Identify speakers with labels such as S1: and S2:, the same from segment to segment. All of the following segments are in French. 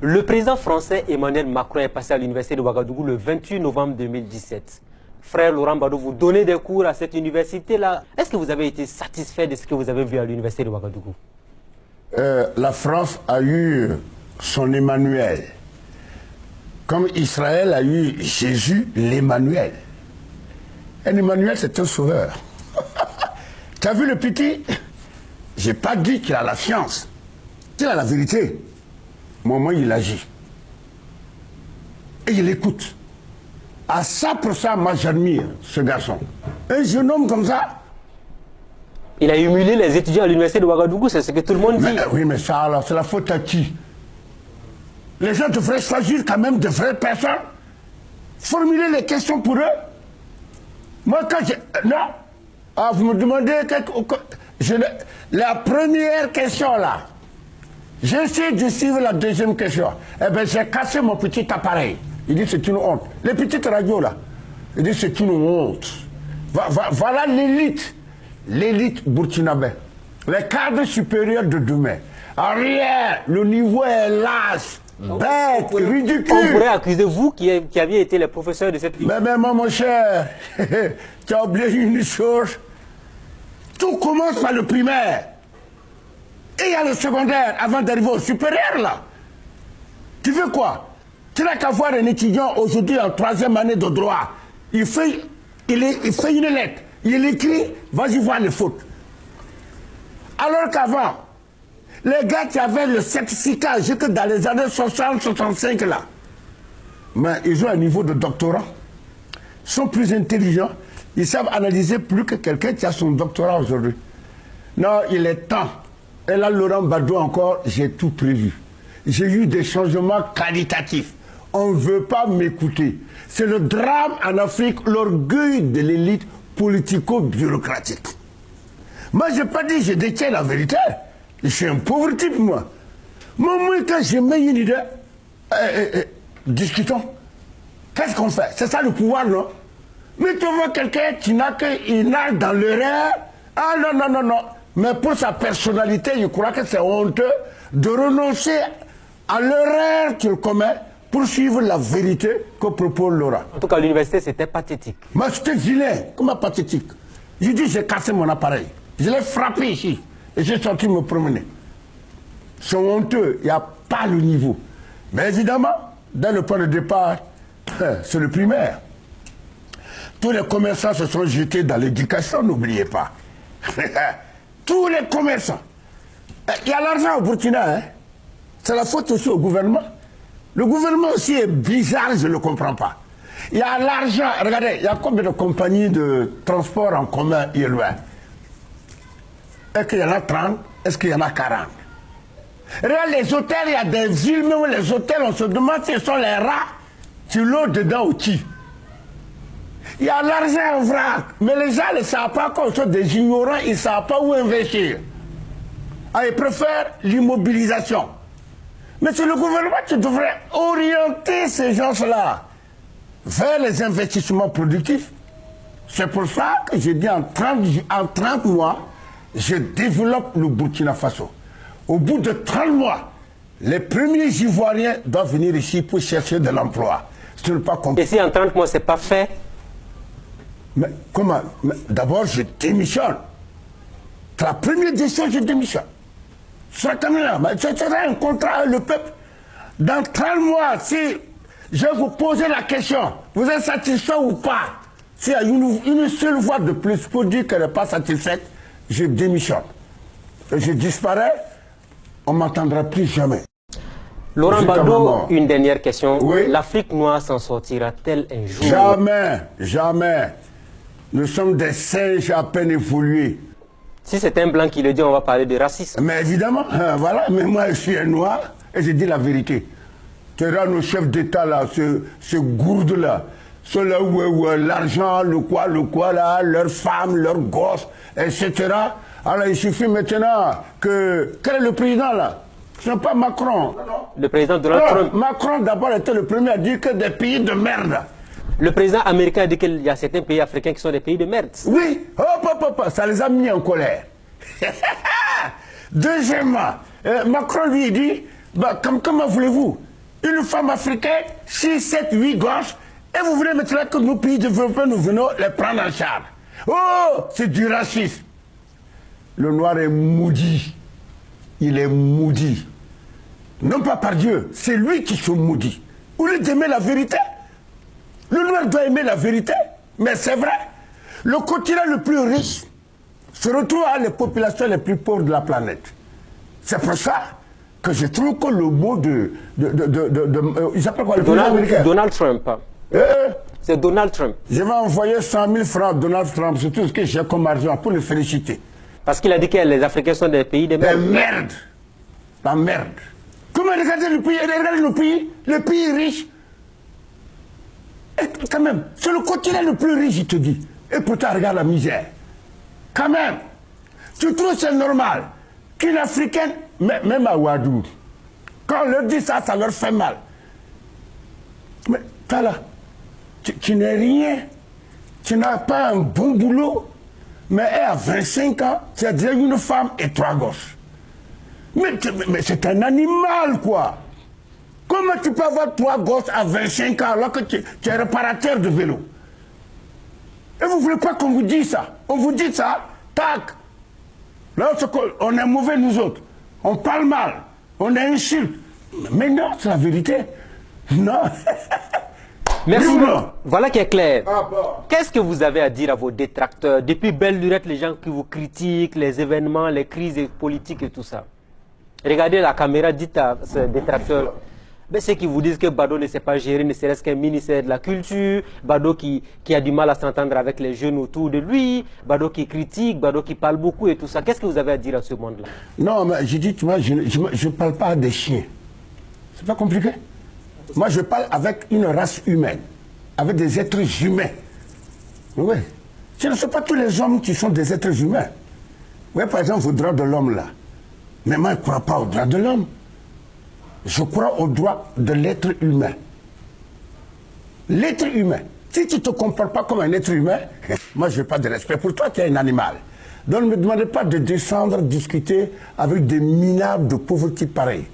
S1: Le président français Emmanuel Macron est passé à l'université de Ouagadougou le 28 novembre 2017. Frère Laurent Badou, vous donnez des cours à cette université-là. Est-ce que vous avez été satisfait de ce que vous avez vu à l'université de Ouagadougou?
S2: La France a eu son Emmanuel. Comme Israël a eu Jésus, l'Emmanuel. Un Emmanuel, c'est un sauveur. Tu as vu le petit? J'ai pas dit qu'il a la science. Qu'il a la vérité. Moi, il agit. Et il écoute. À 100%, moi, j'admire ce garçon. Un jeune homme comme ça.
S1: Il a humilié les étudiants à l'université de Ouagadougou, c'est ce que tout le monde dit.
S2: Oui, mais ça, alors, c'est la faute à qui? Les gens devraient choisir quand même de vraies personnes. Formuler les questions pour eux. Moi, quand je... Non. Ah, vous me demandez... La première question, là. J'essaie de suivre la deuxième question. Eh bien, j'ai cassé mon petit appareil. Il dit c'est une honte. Les petites radios, là. Il dit c'est une honte. Voilà l'élite. L'élite burkinabé. Les cadres supérieurs de demain. Rien. Le niveau est lâche. Bête, ridicule.
S1: On pourrait accuser vous qui aviez été les professeurs de cette...
S2: Mais mon cher, tu as oublié une chose. Tout commence par le primaire. Et il y a le secondaire avant d'arriver au supérieur, là. Tu veux quoi? Tu n'as qu'à voir un étudiant aujourd'hui en 3e année de droit. Il fait une lettre. Il écrit, vas-y voir les fautes. Alors qu'avant, les gars qui avaient le certificat jusque dans les années 60-65 là, mais ils ont un niveau de doctorat, sont plus intelligents, ils savent analyser plus que quelqu'un qui a son doctorat aujourd'hui. Non, il est temps. Et là, Laurent Badou encore, j'ai tout prévu. J'ai eu des changements qualitatifs. On ne veut pas m'écouter. C'est le drame en Afrique, l'orgueil de l'élite politico-bureaucratique. Moi, je n'ai pas dit que je détiens la vérité. Je suis un pauvre type, moi. Moi, quand je mets une idée, discutons. Qu'est-ce qu'on fait? C'est ça le pouvoir, non? Mais tu vois quelqu'un qui n'a qu'il nage dans l'erreur. Ah non. Mais pour sa personnalité, je crois que c'est honteux de renoncer à l'erreur qu'il commet pour suivre la vérité que propose Laurent.
S1: En tout cas, à l'université, c'était pathétique.
S2: Mais c'était vilain. Comment pathétique? J'ai dit, j'ai cassé mon appareil. Je l'ai frappé ici. Et j'ai sorti me promener. C'est honteux. Il n'y a pas le niveau. Mais évidemment, dès le point de départ, c'est le primaire. Tous les commerçants se sont jetés dans l'éducation, n'oubliez pas. Tous les commerçants. Il y a l'argent au Burkina. Hein? C'est la faute aussi au gouvernement. Le gouvernement aussi est bizarre, je ne le comprends pas. Il y a l'argent. Regardez, il y a combien de compagnies de transport en commun loin? Est-ce qu'il y en a 30? Est-ce qu'il y en a 40? Regarde les hôtels, il y a des villes, même les hôtels, on se demande si ce sont les rats qui l'ont dedans ou qui. Il y a l'argent en vrac, mais les gens ne savent pas qu'on sont des ignorants, ils ne savent pas où investir. Ah, ils préfèrent l'immobilisation. Mais c'est le gouvernement qui devrait orienter ces gens-là vers les investissements productifs. C'est pour ça que j'ai dit en 30 mois, je développe le Burkina Faso. Au bout de 30 mois, les premiers Ivoiriens doivent venir ici pour chercher de l'emploi. Ce n'est pas compliqué.
S1: Et si en 30 mois, ce n'est pas fait?
S2: Mais comment? D'abord, je démissionne. C'est la première décision, je démissionne. Ce sera un contrat avec le peuple. Dans 30 mois, si je vous pose la question, vous êtes satisfait ou pas? S'il y a une seule voix de plus pour dire qu'elle n'est pas satisfaite, je démissionne. Et je disparais, on ne m'entendra plus jamais.
S1: Laurent Badou, une dernière question.
S2: Oui?
S1: L'Afrique noire s'en sortira-t-elle un jour?
S2: Jamais, jamais. Nous sommes des singes à peine évolués.
S1: Si c'est un blanc qui le dit, on va parler de racisme.
S2: Mais évidemment, voilà, mais moi je suis un noir et je dis la vérité. Tu verras nos chefs d'État là, ce gourde là, ceux-là où l'argent, le quoi là, leurs femmes, leurs gosses, etc. Alors il suffit maintenant que... Quel est le président là? Ce n'est pas Macron.
S1: Le président Donald Trump.
S2: Macron d'abord était le premier à dire que des pays de merde.
S1: Le président américain a dit qu'il y a certains pays africains qui sont des pays de merde.
S2: Oui, ça les a mis en colère. Deuxièmement, Macron lui dit, comment voulez-vous? Une femme africaine, 6, 7, 8 gosses, et vous voulez maintenant que nos pays développés, nous venons les prendre en charge. Oh, c'est du racisme. Le noir est maudit. Il est maudit. Non pas par Dieu, c'est lui qui se maudit. Au lieu d'aimer la vérité, le noir doit aimer la vérité, mais c'est vrai. Le continent le plus riche se retrouve à les populations les plus pauvres de la planète. C'est pour ça que je trouve que le mot il s'appelle quoi,
S1: Donald Trump. C'est Donald Trump.
S2: Je vais envoyer 100 000 francs à Donald Trump, c'est tout ce que j'ai comme argent pour le féliciter.
S1: Parce qu'il a dit que les Africains sont des pays de merde.
S2: Merde. La merde. Comment regarder le pays, le pays riche. Et quand même, c'est le continent le plus riche, il te dit. Et pourtant, regarde la misère. Quand même, tu trouves c'est normal qu'une Africaine, même à Ouadou, quand on leur dit ça, ça leur fait mal. Mais toi là, tu n'es rien, tu n'as pas un bon boulot, mais elle a 25 ans, tu as déjà une femme et 3 gosses. Mais c'est un animal, quoi. Comment tu peux avoir 3 gosses à 25 ans alors que tu es réparateur de vélo? Et vous ne voulez pas qu'on vous dise ça? On vous dit ça, tac. Là, on est mauvais, nous autres. On parle mal, on est insulte. Mais non, c'est la vérité. Non.
S1: Merci.
S2: Non.
S1: Voilà qui est clair.
S2: Ah bon.
S1: Qu'est-ce que vous avez à dire à vos détracteurs? Depuis belle lurette, les gens qui vous critiquent, les événements, les crises politiques et tout ça. Regardez la caméra, dites à ces détracteurs, ceux qui vous disent que Bado ne sait pas gérer, ne serait-ce qu'un ministère de la culture, Bado qui a du mal à s'entendre avec les jeunes autour de lui, Bado qui critique, Bado qui parle beaucoup et tout ça. Qu'est-ce que vous avez à dire à ce monde-là?
S2: Non, mais je dis, tu vois, je ne parle pas à des chiens. C'est pas compliqué. Moi, je parle avec une race humaine, avec des êtres humains. Oui. Ce ne sont pas tous les hommes qui sont des êtres humains. Oui, par exemple, vos droits de l'homme, là. Mais moi, je ne crois pas aux droits de l'homme. Je crois aux droits de l'être humain. L'être humain. Si tu ne te comportes pas comme un être humain, moi, je n'ai pas de respect pour toi, tu es un animal. Donc, ne me demandez pas de descendre, discuter avec des minables de pauvreté pareils.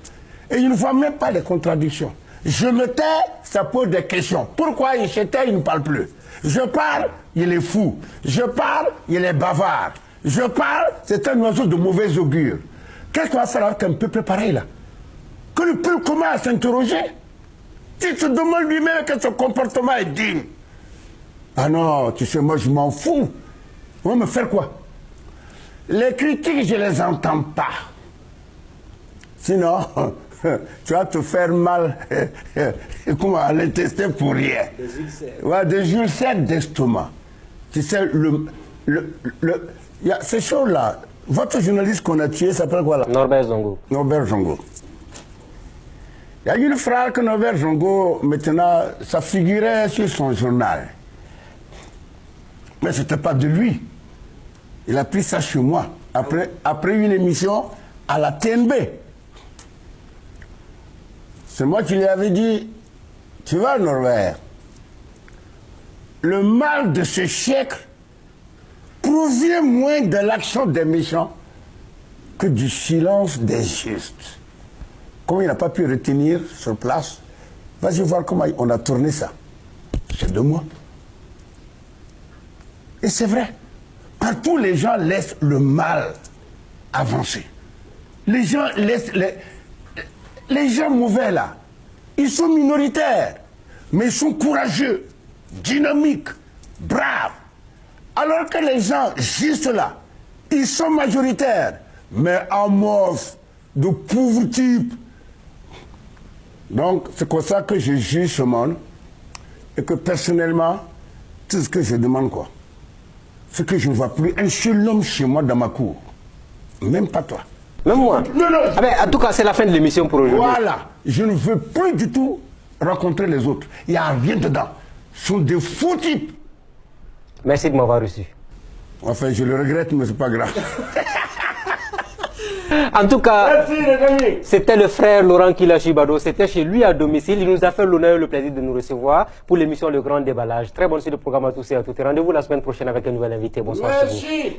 S2: Et je ne vois même pas les contradictions. Je me tais, ça pose des questions. Pourquoi il se tait, il ne parle plus? Je parle, il est fou. Je parle, il est bavard. Je parle, c'est un oiseau de mauvais augure. Qu'est-ce qu'on va faire avec un peuple pareil là? Que le peuple commence à s'interroger. Il se demande lui-même que son comportement est digne. Ah non, tu sais, moi je m'en fous. On va me faire quoi? Les critiques, je les entends pas. Sinon, tu vas te faire mal à l'intestin pour rien. Ouais, des ulcères d'estomac. Tu sais, y a ces choses-là. Votre journaliste qu'on a tué s'appelle quoi là?
S1: Norbert Zongo.
S2: Norbert Zongo. Il y a une phrase que Norbert Zongo, maintenant, ça figurait sur son journal. Mais ce n'était pas de lui. Il a pris ça chez moi, après une émission à la TNB. C'est moi qui lui avais dit, tu vois Norbert, le mal de ce siècle provient moins de l'action des méchants que du silence des justes. Comme il n'a pas pu retenir sur place, vas-y voir comment on a tourné ça. C'est 2 mois. Et c'est vrai. Partout, les gens laissent le mal avancer. Les gens laissent... Les gens mauvais là, ils sont minoritaires, mais ils sont courageux, dynamiques, braves. Alors que les gens juste là, ils sont majoritaires, mais amorphes, de pauvres types. Donc c'est comme ça que je juge ce monde et que personnellement, tout ce que je demande quoi, c'est que je ne vois plus un seul homme chez moi dans ma cour. Même pas toi.
S1: Même moi.
S2: Non, non.
S1: Ah ben, en tout cas, c'est la fin de l'émission pour aujourd'hui.
S2: Voilà. Je ne veux plus du tout rencontrer les autres. Il n'y a rien dedans. Ce sont des faux types.
S1: Merci de m'avoir reçu.
S2: Enfin, je le regrette, mais c'est pas grave.
S1: En tout cas,
S2: Merci les amis.
S1: c'était le frère Laurent Kilachi Bado. C'était chez lui à domicile. Il nous a fait l'honneur et le plaisir de nous recevoir pour l'émission Le Grand Déballage. Très bonne suite de programme à tous et à toutes. Rendez-vous la semaine prochaine avec un nouvel invité. Bonsoir.
S2: Merci.